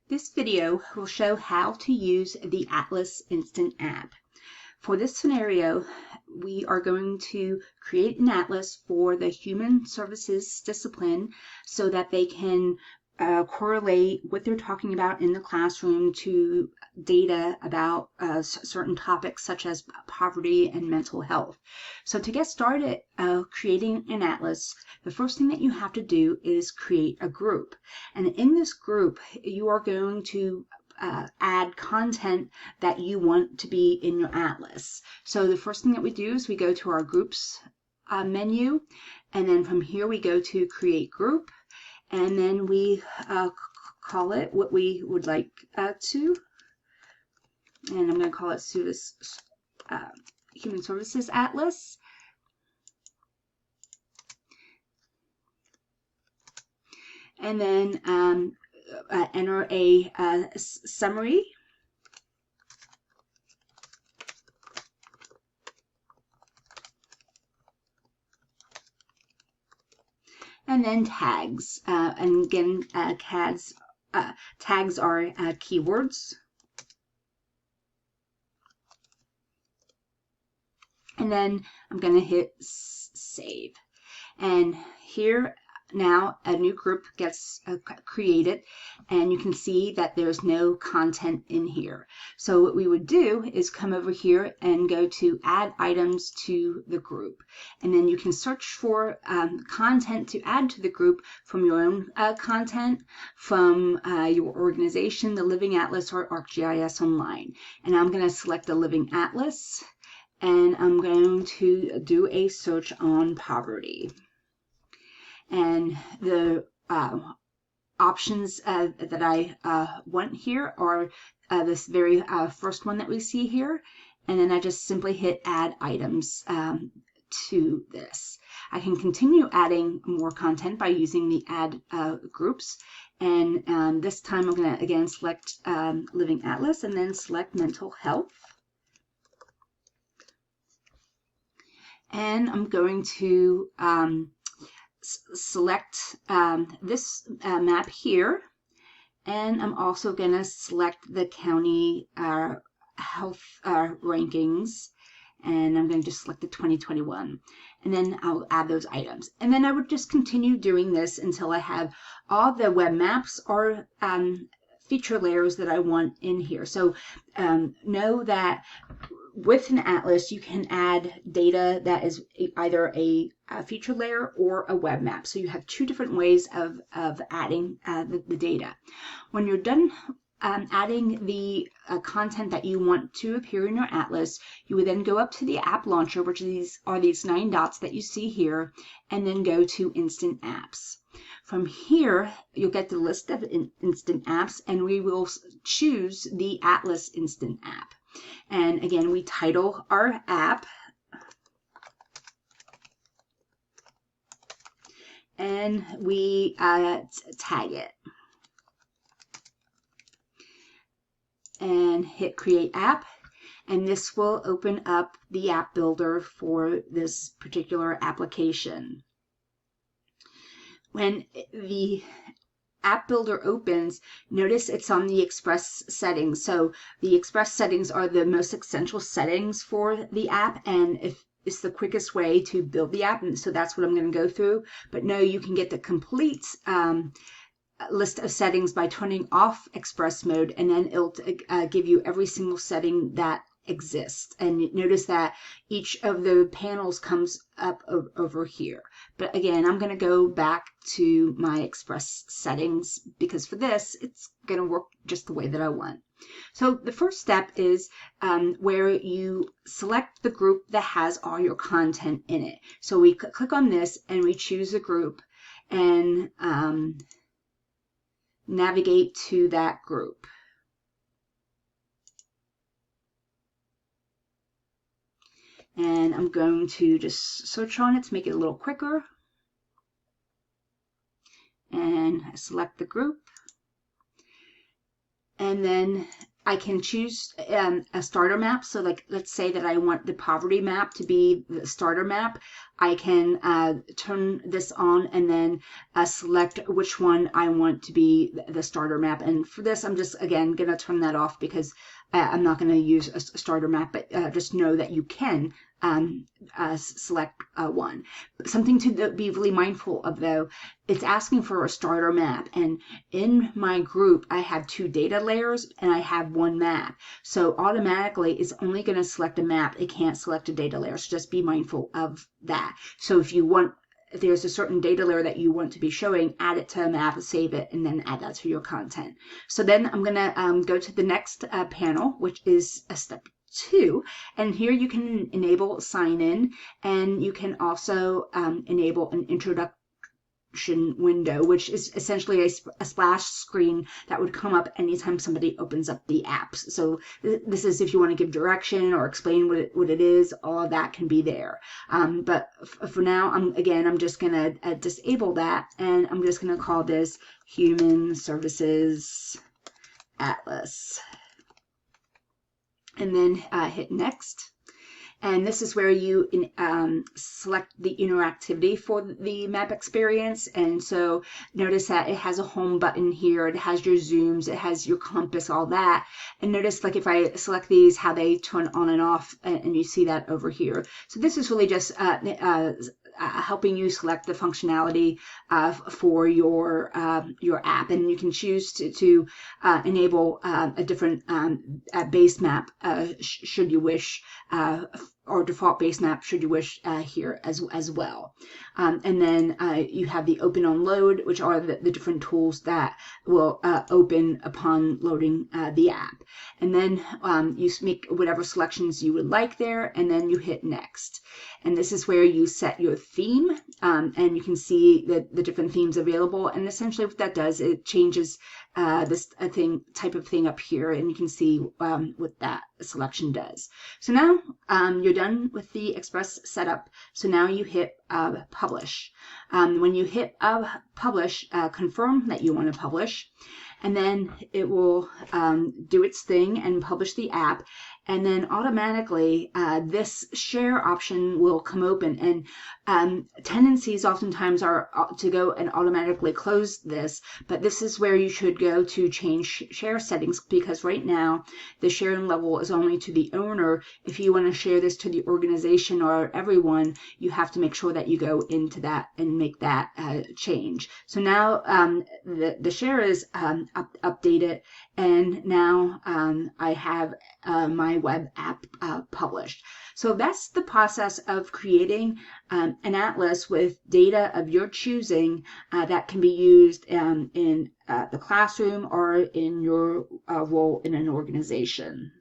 This video will show how to use the Atlas Instant app. For this scenario, we are going to create an atlas for the human services discipline so that they can correlate what they're talking about in the classroom to data about certain topics such as poverty and mental health. So to get started creating an atlas, the first thing that you have to do is create a group. And in this group, you are going to add content that you want to be in your atlas. So the first thing that we do is we go to our groups menu, and then from here we go to create group, and then we call it what we would like to, and I'm going to call it Human Services Atlas. And then enter a summary. And then tags. And again, tags are keywords. And then I'm going to hit save. And here now a new group gets created, and you can see that there's no content in here. So what we would do is come over here and go to add items to the group, and then you can search for content to add to the group from your own content, from your organization, the Living Atlas or ArcGIS Online. And I'm going to select the Living Atlas, and I'm going to do a search on poverty. And the options that I want here are this very first one that we see here, and then I just simply hit add items to this. I can continue adding more content by using the add groups, and this time I'm going to again select Living Atlas and then select mental health. And I'm going to select this map here, and I'm also going to select the county health rankings, and I'm going to just select the 2021, and then I'll add those items. And then I would just continue doing this until I have all the web maps or feature layers that I want in here. So know that with an atlas, you can add data that is either a feature layer or a web map. So you have two different ways of adding the data. When you're done adding the content that you want to appear in your atlas, you would then go up to the app launcher, which are these 9 dots that you see here, and then go to Instant Apps. From here, you'll get the list of instant apps, and we will choose the Atlas Instant app. And again, we title our app, and we tag it, and hit create app, and this will open up the app builder for this particular application. When the app builder opens, notice it's on the express settings. So the express settings are the most essential settings for the app, and if it's the quickest way to build the app, and so that's what I'm going to go through. But no, you can get the complete list of settings by turning off express mode, and then it'll give you every single setting that exists. And notice that each of the panels comes up over here. But again, I'm going to go back to my express settings because for this, it's going to work just the way that I want. So the first step is where you select the group that has all your content in it. So we click on this and we choose a group and navigate to that group. And I'm going to just search on it to make it a little quicker. And select the group. And then I can choose a starter map. So like, let's say that I want the poverty map to be the starter map. I can turn this on and then select which one I want to be the starter map. And for this, I'm just, again, going to turn that off because I'm not going to use a starter map, but just know that you can select one. Something to be really mindful of, though, it's asking for a starter map. And in my group, I have 2 data layers and I have 1 map. So automatically, it's only going to select a map. It can't select a data layer. So just be mindful of that. So if there's a certain data layer that you want to be showing, add it to a map, save it, and then add that to your content. So then I'm going to go to the next panel, which is step 2. And here you can enable sign in, and you can also enable an introduction window, which is essentially a splash screen that would come up anytime somebody opens up the apps. So this is if you want to give direction or explain what it is, all of that can be there. But for now, I'm just going to disable that, and I'm just going to call this Human Services Atlas. And then hit next. And this is where you select the interactivity for the map experience. And so notice that it has a home button here. It has your zooms. It has your compass, all that. And notice, like, if I select these, how they turn on and off, and you see that over here. So this is really just helping you select the functionality for your app, and you can choose to enable a different base map should you wish, or default base map should you wish here as well. And then you have the open on load, which are the different tools that will open upon loading the app. And then you make whatever selections you would like there, and then you hit next. And this is where you set your theme, and you can see the different themes available. And essentially what that does, it changes this type of thing up here, and you can see what that selection does. So now you're done with the Express setup. So now you hit publish. When you hit publish, confirm that you want to publish, and then it will do its thing and publish the app. And then automatically this share option will come open, and tendencies oftentimes are to go and automatically close this, but this is where you should go to change share settings, because right now the sharing level is only to the owner. If you want to share this to the organization or everyone, you have to make sure that you go into that and make that change. So now the share is updated, and now I have my web app published. So that's the process of creating an atlas with data of your choosing that can be used in the classroom or in your role in an organization.